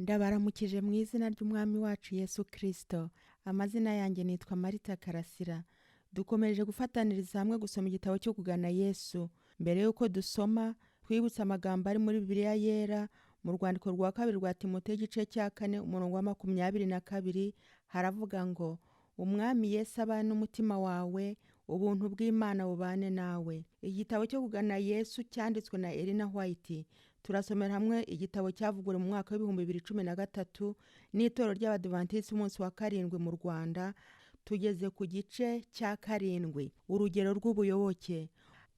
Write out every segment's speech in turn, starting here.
Ndabaramukije mu izina ry'Umwami wacu Yesu Kristo. Amazina yanjye nitwa Marita Karasira. Dukomeje gufataniriza hamwe gusoma igitabo cyo kugana Yesu. Mbere yuko dusoma, twibutsa amagambo ari muri Bibiliya yera mu rwandiko rwa kabiri rwa Timoteyo igice cya 4 umurongo wa 22 haravuga ngo Umwami Yesu abane n'umutima wawe, ubuntu bw'Imana bubane nawe. Igitabo cyo kugana Yesu cyanditswe na Ellen White. Turasomera hamwe igitabo cyavuguriwe mu mwaka wa 2013 n'Itorero ry'Abadiventisi umunsi wa 7 mu Rwanda. Tugeze ku gice cya 7, urugero rw'ubuyoboke.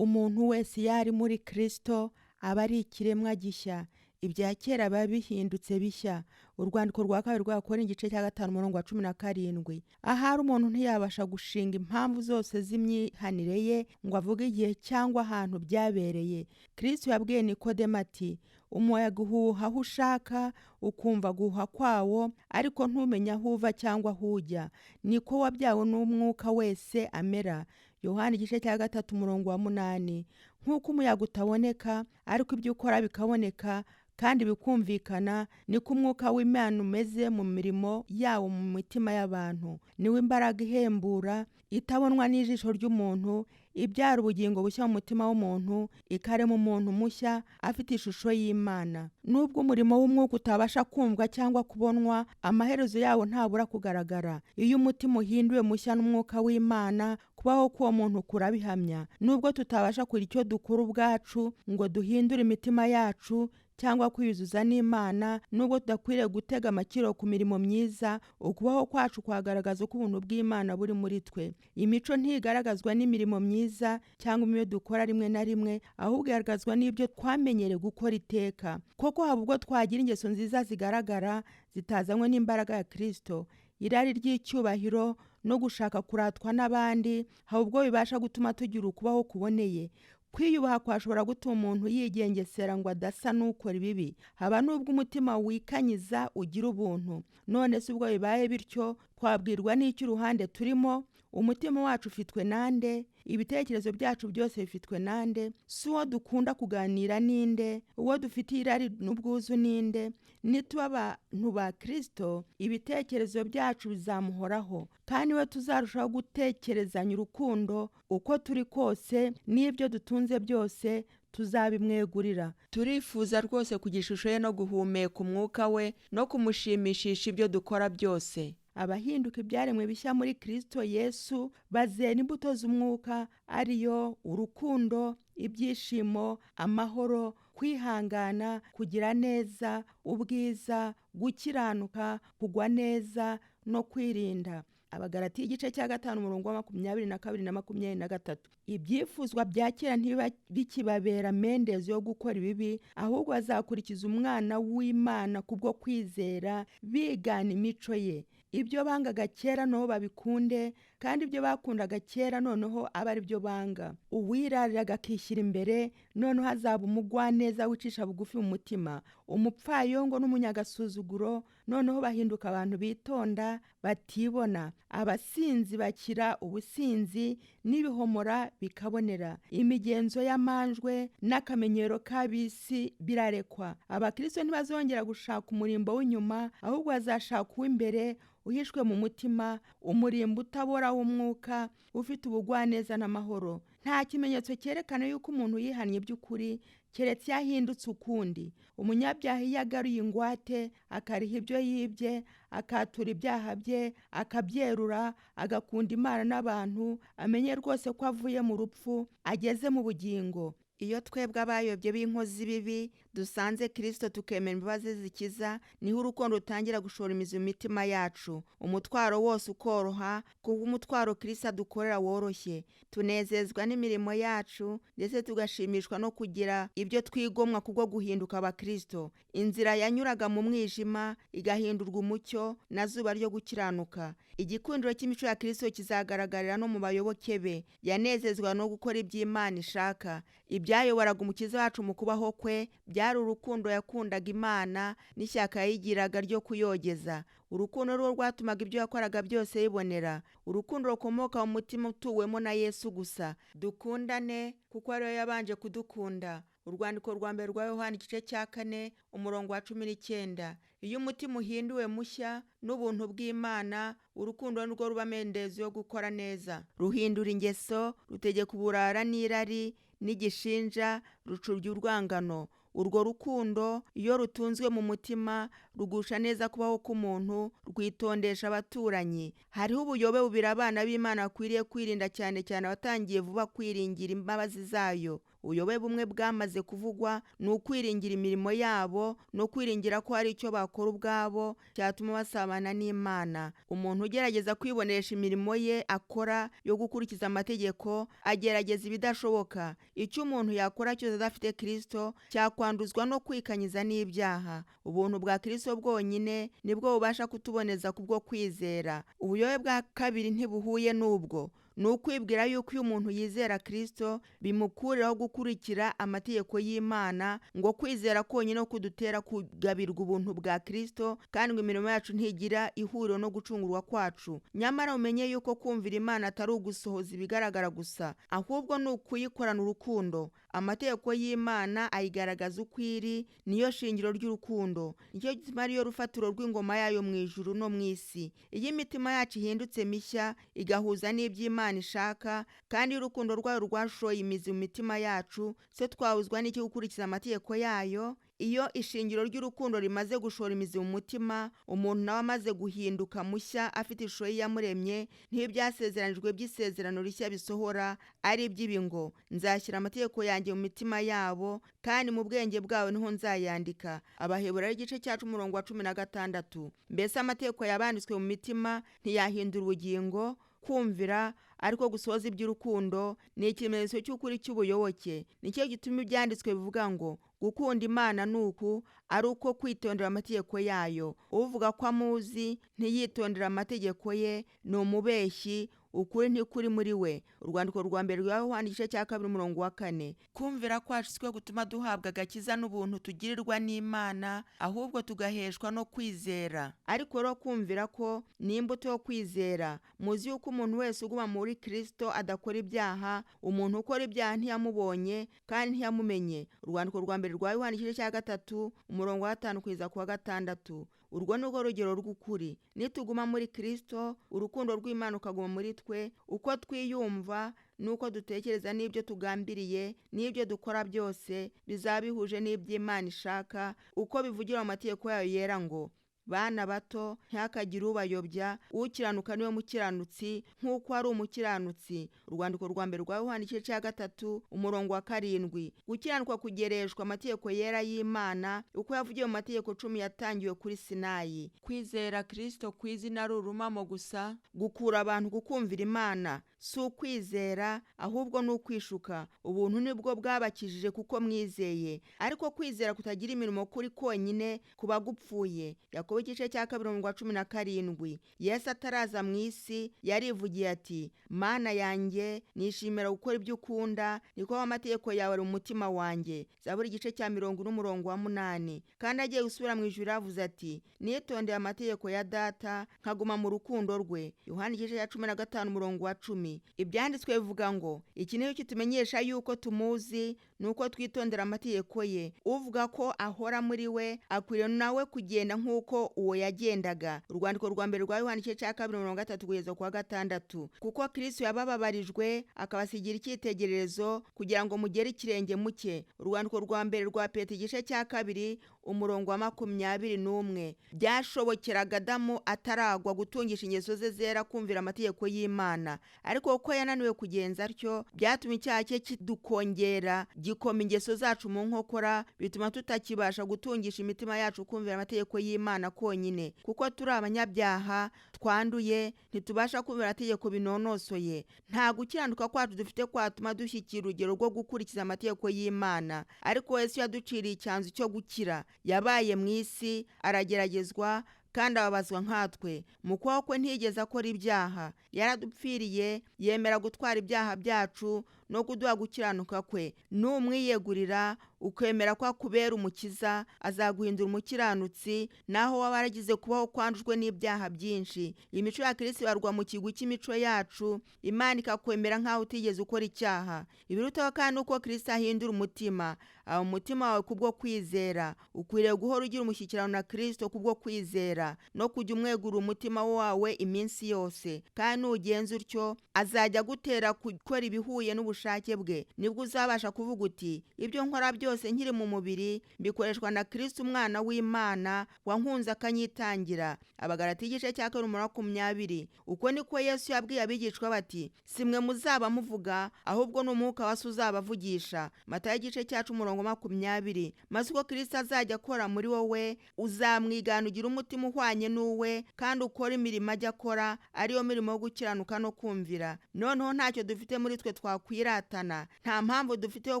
Umuntu wese yari muri Kristo aba ari ikiremwa gishya, ibya kera biba bihindutse bishya. Urwandiko rwa kabiri rw'Abakorinto igice cya 5 umurongo wa 17. Ahari umuntu ntiyabasha gushinga impamvu zose z'imyihanire ye ngo avuge igihe cyangwa ahantu byabereye. Kristo yabwiye Nikodemo ati, umuyaga uhuha aho ushaka, ukumva guhuha kwawo, ariko ntumenya aho uva cyangwa aho ujya. Niko wabyawe n'umwuka wese amera. Yohana igice cya 3 umurongo wa 8. Nk'uko umuyaga utaboneka, ariko ibyo ukora bikaboneka kandi bikumvikana, niko umwuka w'Imana umeze mu mirimo yawo mu mitima y'abantu. Niwe imbaraga ihembura, itabonwa n'ijisho ry'umuntu, ibyara ubugingo bushya mu mutima w'umuntu, ikarema umuntu mushya afite ishusho y'Imana. Nubwo umurimo w'umwuka utabasha kumvwa cyangwa kubonwa, amaherezo yawo ntabura kugaragara. Iyo umutima uhinduwe mushya n'umwuka w'Imana, kubaho k'uwo muntu kurabihamya. Nubwo tutabasha kugira icyo dukora ubwacu ngo duhindure imitima yacu cyangwa kwiyuzuza n'Imana, nubwo tudakwiriye gutega amakiro ku mirimo myiza, ukubaho kwacu kwagaragaza ko ubuntu bw'Imana buri muri twe. Imico ntigaragazwa n'imirimo myiza cyangwa ibyo dukora rimwe na rimwe, ahubwo igaragazwa n'ibyo twamenyereye gukora iteka. Koko haba ubwo twagira ingeso nziza zigaragara zitazanywe n'imbaraga ya Kristo, irari ry'icyubahiro no gushaka kuratwa n'abandi, haba ubwo bibasha gutuma tugira ukubaho kuboneye. Kwiyubaha kwashobora gutuma umuntu yigengesera ngo adasa n'ukora ibibi. Haba n'ubwo umutima wikanyiza ugira ubuntu. None se ubwo bibaye bityo, twabwirwa n'icyo uruhande turimo? Umutima wacu ufitwe nande? Ibitekerezo byacu byose bifitwe nande? Si uwo dukunda kuganira ninde? Uwo dufitiye irari n'ubwuzu ninde? Nituba abantu ba Kristo, ibitekerezo byacu bizamuhoraho, kandi we tuzarushaho gutekerezanya urukundo uko turi kose, n'ibyo dutunze byose tuzabimwegurira. Turifuza rwose kugira ishusho ye no guhumeka umwuka we no kumushimishisha ibyo dukora byose. Abahinduka ibyaremwe bishya muri Kristo Yesu bazera imbuto z'umwuka, ariyo urukundo, ibyishimo, amahoro, kwihangana, kugira neza, ubwiza, gukiranuka, kugwa neza no kwirinda. Abagalatiya igice cya 5 umurongo wa 22 na 23. Ibyifuzwa bya kera ntibiba bikibabera mendezo yo gukora ibibi, ahubwo bazakurikiza umwana w'Imana kubwo kwizera, bigana imico ye. Ibyo bangaga kera noneho babikunde, kandi ibyo bakundaga kera noneho aba ari byo banga. Uwirarira agakishyira imbere, noneho hazaba umugwaneza wicisha bugufi mu mutima. Umupfayongo n'umunyagasuzuguro noneho bahinduka abantu bitonda, batibona. Abasinzi bakira ubusinzi, n'ibihomora bikabonera. Imigenzo y'amanjwe n'akamenyero k'abisi birarekwa. Abakristo ntibazongera gushaka umurimbo w'inyuma, ahubwo bazashaka uw'imbere uhishwe mu mutima, umurimbo utabora w'umwuka, ufite ubugwaneza n'amahoro. Nta kimenyetso cyerekana yuko umuntu yihannye by'ukuri, keretse yahindutse ukundi. Umunyabyaha iyo agaruye ingwate, akariha ibyo yibye, akatura ibyaha bye, akabyerura, agakunda Imana n'abantu, amenye rwose ko avuye mu rupfu ageze mu bugingo. Iyo twebwe abayobye b'inkozi bibi dusanze Kristo tukemera imbabazi zikiza, niho urukundo rutangira gushora imizi mu mitima yacu. Umutwaro wose ukoroha, kuko umutwaro Kristo adukorera woroshye. Tunezezwa n'imirimo yacu, ndetse tugashimishwa no kugira ibyo twigomwa kubwo guhinduka abakristo. Inzira yanyuraga mu mwijima igahindurwa umucyo na zuba ryo gukiranuka. Igikundiro cy'imico ya Kristo kizagaragarira no mu bayoboke be. Yanezezwa no gukora iby'Imana ishaka. Ibyayoboraga umukiza wacu mu kubaho kwe byari urukundo yakundaga Imana n'ishyaka yayigiraga ryo kuyogeza. Urukundo rwo rwatumaga ibyo yakoraga byose bibonera. Urukundo rukomoka mu mutima utuwemo na Yesu gusa. Dukundane kuko ari we yabanje kudukunda. Urwandiko rwa mbere rwa Yohana igice cya 4 umurongo wa 19. Iyo umutima uhinduwe mushya n'ubuntu bw'Imana, urukundo nirwo ruba mendezo yo gukora neza. Ruhindura ingeso, rutegeka uburara n'irari n'igishinja, rucubya urwangano. Urwo rukundo iyo rutunzwe mu mutima rugusha neza kubaho k'umuntu, rwitondesha abaturanyi. Hariho ubuyobe bubiri abana b'Imana bakwiriye kwirinda, cyane cyane abatangiye vuba kwiringira imbabazi zayo. Ubuyobe bumwe bwamaze kuvugwa ni ukwiringira imirimo yabo no kwiringira ko hari icyo bakora ubwabo cyatuma basabana n'Imana. Umuntu ugerageza kwibonesha imirimo ye akora yo gukurikiza amategeko agerageza ibidashoboka. Icyo umuntu yakora cyose adafite Kristo cyakwanduzwa no kwikanyiza n'ibyaha. Ubuntu bwa Kristo bwonyine nibwo bubasha kutuboneza kubwo kwizera. Ubuyobe bwa kabiri ntibuhuye n'ubwo. Ni ukwibwira yuko iyo umuntu yizera Kristo bimukuriraho gukurikira amategeko y'Imana, ngo kwizera konyine no kudutera kugabirwa ubuntu bwa Kristo, kandi ngo imirimo yacu ntigira ihuriro no gucungurwa kwacu. Nyamara umenye yuko kumvira Imana atari ugusohoza ibigaragara gusa, ahubwo ni ukuyikorana urukundo. Amategeko y'Imana ayigaragaza uko iri, niyo shingiro ry'urukundo. Nicyo gituma ariyo rufatiro rw'ingoma yayo mu ijuru no mu isi. Iyo imitima yacu ihindutse mishya igahuza n'iby'Imana ishaka, kandi urukundo rwayo rwashoye imizi mu mitima yacu, se twabuzwa n'iki gukurikiza amategeko yayo? Iyo ishingiro ry'urukundo rimaze gushora imizi mu mutima, umuntu nawe amaze guhinduka mushya afite ishusho y'Iyamuremye, ntibyasezeranijwe by'isezerano rishya bisohora, ari iby'ibi ngo nzashyira amategeko yanjye mu mitima yabo, kandi mu bwenge bwabo niho nzayandika. Abaheburayo igice cyacu umurongo wa 16. Mbese amategeko yabanditswe mu mitima ntiyahindura ubugingo? Kumvira ariko gusohoza iby'urukundo ni ikimenyetso cy'ukuri cy'ubuyoboke. Nicyo gituma ibyanditswe bivuga ngo gukunda Imana nuku ari uko kwitondera amategeko yayo. Uvuga ko amuzi ntiyitondera amategeko ye ni umubeshyi, ukuri ntikuri muri we. Urwandiko rwa mbere rwa Yohana igice cya 2 umurongo wa 4. Kumvira kwacu siko gutuma duhabwa agakiza n'ubuntu tugirirwa n'Imana, ahubwo tugaheshwa no kwizera. Ariko rero kumvira ko ni imbuto yo kwizera. Muzi yuko umuntu wese uguma muri Kristo adakora ibyaha. Umuntu ukora ibyaha ntiyamubonye kandi ntiyamumenye. Urwandiko rwa mbere rwa Yohana igice cya 3 umurongo wa 5 kugeza ku wa 6. Urwo ni rwo rugero rw'ukuri. Nituguma muri Kristo, urukundo rw'Imana ukaguma muri twe, uko twiyumva nuko dutekereza n'ibyo tugambiriye n'ibyo dukora byose bizaba bihuje n'iby'Imana ishaka, uko bivugira mu mategeko yayo yera ngo bana bato ntihakagire ubayobya, ukiranuka niwe mukiranutsi nk'uko ari umukiranutsi. Urwandiko rwa mbere rwa Yohana igice cya 3 umurongo wa 7. Gukiranuka kugereshwa amategeko yera y'Imana, uko yavugiye mu mategeko 10 yatangiwe kuri Sinayi. Kwizera Kristo kw'izina ari urumamo gusa, gukura abantu kukumvira Imana si ukwizera, ahubwo ni ukwishuka. Ubuntu nibwo bwabakijije kuko mwizeye, ariko kwizera kutagira imirimo kuri konyine kuba gupfuye. Yakobo igice cya 2 umurongo wa 17. Yesu ataraza mu isi yarivugiye ati, Mana yanjye nishimira gukora ibyo ukunda, niko amategeko yawe ari mu mutima wanjye. Zaburi igice cya 40 umurongo wa 8. Kandi agiye gusubira mu ijuru yavuze ati, nitondeye amategeko ya data nkaguma mu rukundo rwe. Yohana igice cya 15 umurongo wa 10. Ibyanditswe bivuga ngo iki niyo kitumenyesha yuko tumuzi, nuko twitondera amategeko ye. Uvuga ko ahora muri we akwiriye nawe kugenda nk'uko uwo yagendaga. Urwandiko rwa mbere rwa Yohana igice cya 2 umurongo wa 3 kugeza ku wa 6. Kuko Kristo yabababarijwe akabasigira icyitegererezo kugira ngo mugere ikirenge muke. Urwandiko rwa mbere rwa Petero igice cya 2 umurongo wa 21. Byashobokeraga Adamu ataragwa gutungisha ingeso ze zera kumvira amategeko y'Imana, ariko uko yananiwe kugenza atyo byatumye icyaha cye kidukongera gikoma ingeso zacu mu nkokora, bituma tutakibasha gutungisha imitima yacu kumvira amategeko y'Imana konyine. Kuko turi abanyabyaha twanduye, ntitubasha kumvira amategeko binonosoye. Nta gukiranuka kwacu dufite kwatuma dushyikira urugero rwo gukurikiza amategeko y'Imana, ariko Yesu yaduciriye icyanzu cyo gukira. Yabaye mu isi, arageragezwa kandi ababazwa nkatwe. Mu kubaho kwe ntiyigeze akora ibyaha. Yaradupfiriye, yemera gutwara ibyaha byacu, no kuduha gukiranuka kwe. Numwiyegurira ukemera ko akubera umukiza, azaguhindura umukiranutsi, naho waba waragize kubaho kwandujwe n'ibyaha byinshi. Imico ya Kristo ibarwa mu kigwi cy'imico yacu, Imana ikakwemera nk'aho utigeze ukora icyaha. Ibirutaho kandi uko Kristo ahindura umutima, aho umutima wawe kubwo kwizera. Ukwiriye guhora ugira umushyikirano na Kristo kubwo kwizera, no kujya umwegura umutima wawe iminsi yose. Kandi nugenza utyo, azajya agutera gukora ibihuye n'ubushake bwe. Nibwo uzabasha kuvuga uti, ibyo nkora byose nkiri mu mubiri bikoreshwa na Kristo umwana w'Imana wankunze akanyitangira. Abagalati igice cya 2:20. Uko niko Yesu yabwiye abigishwa bati, simwe muzaba muvuga, ahubwo n'umwuka wa Se uzabavugisha. Matayo igice cya 10:20. Maze uko Kristo azajya akora muri wowe, uzamwigana ugira umutima uhwanye n'uwe, kandi ukora imirimo ajya akora, ariyo mirimo yo gukiranuka no kumvira. Noneho ntacyo dufite muri twe twakwiratana, nta mpamvu dufite yo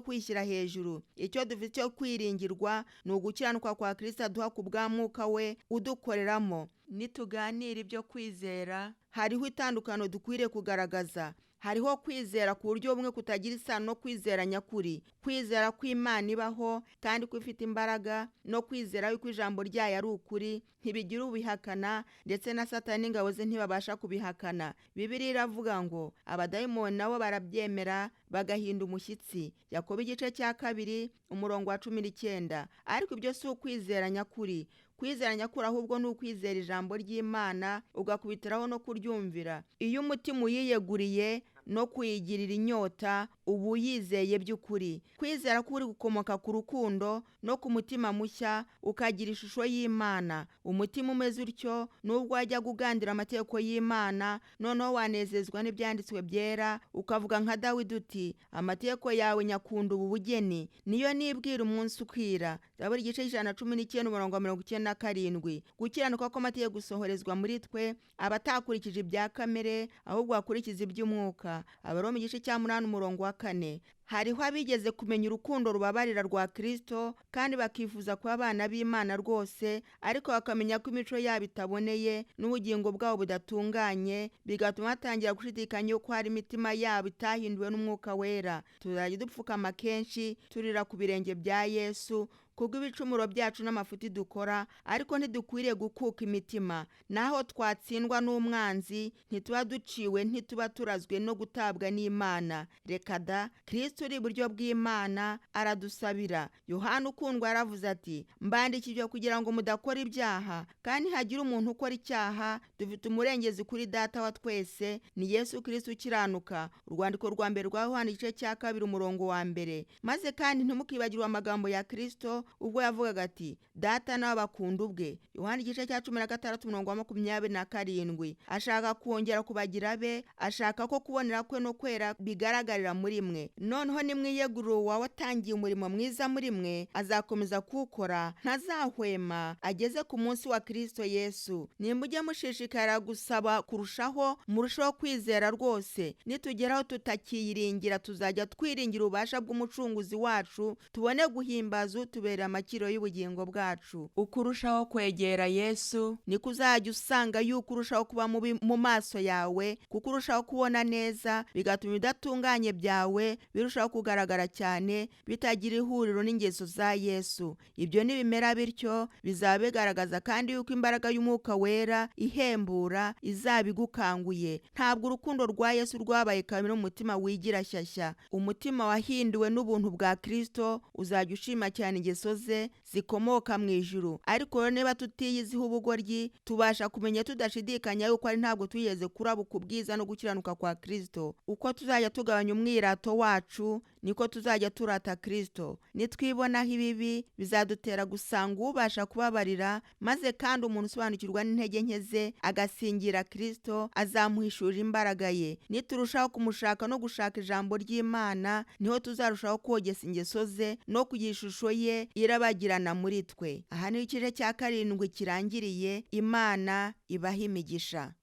kwishyira hejuru. Icyo dufite cyo kwiringirwa ni ugukiranuka kwa Kristo aduha ku bwa Mwuka we udukoreramo. Nituganira ibyo kwizera, hariho itandukano dukwiriye kugaragaza. Hariho kwizera ku buryo bumwe kutagira isano no kwizera nyakuri. Kwizera ko Imana ibaho kandi ko ifite imbaraga, no kwizera yuko ijambo ryayo ari ukuri, ntibigira ubihakana, ndetse na Satani n'ingabo ze ntibabasha kubihakana. Bibiliya iravuga ngo abadayimoni nabo barabyemera bagahinda umushyitsi. Yakobo igice cya 2:19. Ariko ibyo si ukwizera nyakuri. Kwizera nyakuri ahubwo ni ukwizera ijambo ry'Imana, ugakubitiraho no kuryumvira. Iyo umutima uyiyeguriye no kuyigirira inyota, ubu yizeye by'ukuri. Kwizera kuri gukomoka ku rukundo no ku mutima mushya, ukagira ishusho y'Imana. Umutima umeze utyo, nubwo wajya kugandira amategeko y'Imana, noneho wanezezwa n'ibyanditswe byera, ukavuga nka Dawidi uti, amategeko yawe nyakunda ubu bugeni, niyo nibwira umunsi ukira. Zaburi igice 119:97. Gukiranuka kw'amategeko gusohorezwa muri twe, abatakurikije ibya kamere, ahubwo bakurikiza iby'umwuka. Abaroma igice cya 8:4. Hariho abigeze kumenya urukundo rubabarira rwa Kristo, kandi bakifuza kuba abana b'Imana rwose, ariko bakamenya ko imico yabo itaboneye n'ubugingo bwabo budatunganye, bigatuma batangira gushidikanya ko hari imitima yabo itahinduwe n'Umwuka wera. Tuzajya dupfukama kenshi turira ku birenge bya Yesu kubw'ibicumuro byacu n'amafuti dukora, ariko ntidukwiriye gukuka imitima. Naho twatsindwa n'umwanzi, ntituba duciwe, ntituba turazwe no gutabwa n'Imana. Reka da, Kristo uri iburyo bw'Imana aradusabira. Yohana ukundwa yaravuze ati, mbandikiye ibyo kugira ngo mudakora ibyaha, kandi hagira umuntu ukora icyaha, dufite umurengezi kuri Data wa twese, ni Yesu Kristo ukiranuka. Urwandiko rwa mbere rwa Yohana igice cya 2:1. Maze kandi ntimukibagirwe amagambo ya Kristo ubwo yavugaga ati, Data nawe bakunda ubwe. Yohana igice cya 16:27. Ashaka kongera kubagira be, ashaka ko kubonera kwe no kwera bigaragarira muri mwe. Noneho nimwiyegurira uwawe atangiye umurimo mwiza muri mwe, azakomeza kuwukora, ntazahwema ageze ku munsi wa Kristo Yesu. Nimujye mushishikara gusaba kurushaho, murushaho kwizera rwose. Nitugeraho tutakiyiringira, tuzajya twiringira ububasha bw'umucunguzi wacu, tubone guhimbaza utubera amakiro y'ubugingo bwacu. Ukurushaho kwegera Yesu, niko uzajya usanga yuko urushaho kuba mubi mu maso yawe, kuko urushaho kubona neza, bigatuma ibidatunganye byawe birushaho kugaragara cyane, bitagira ihuriro n'ingeso za Yesu. Ibyo nibimera bityo, bizaba bigaragaza kandi yuko imbaraga y'Umwuka wera ihembura izaba igukanguye. Ntabwo urukundo rwa Yesu rwabaye kamere umutima wigira shyashya. Umutima wahinduwe n'ubuntu bwa Kristo uzajya ushima cyane ingeso ze zikomoka mu ijuru. Ariko niba tutiyiziho ubugoryi, tubasha kumenya tudashidikanya yuko ari ntabwo tuyeze kurabuka ubwiza no gukiranuka kwa Kristo. Uko tuzajya tugabanya umwirato wacu, niko tuzajya turata Kristo. Nitwibonaho ibibi, bizadutera gusanga ubasha kubabarira, maze kandi umuntu usobanukirwa n'intege nke ze agasingira Kristo, azamuhishurira imbaraga ye. Niturushaho kumushaka no gushaka ijambo ry'Imana, niho tuzarushaho kogesa ingeso ze no kugira ishusho ye irabagirana muri twe. Aha ni igice cya 7 kirangiriye. Imana ibahe imigisha.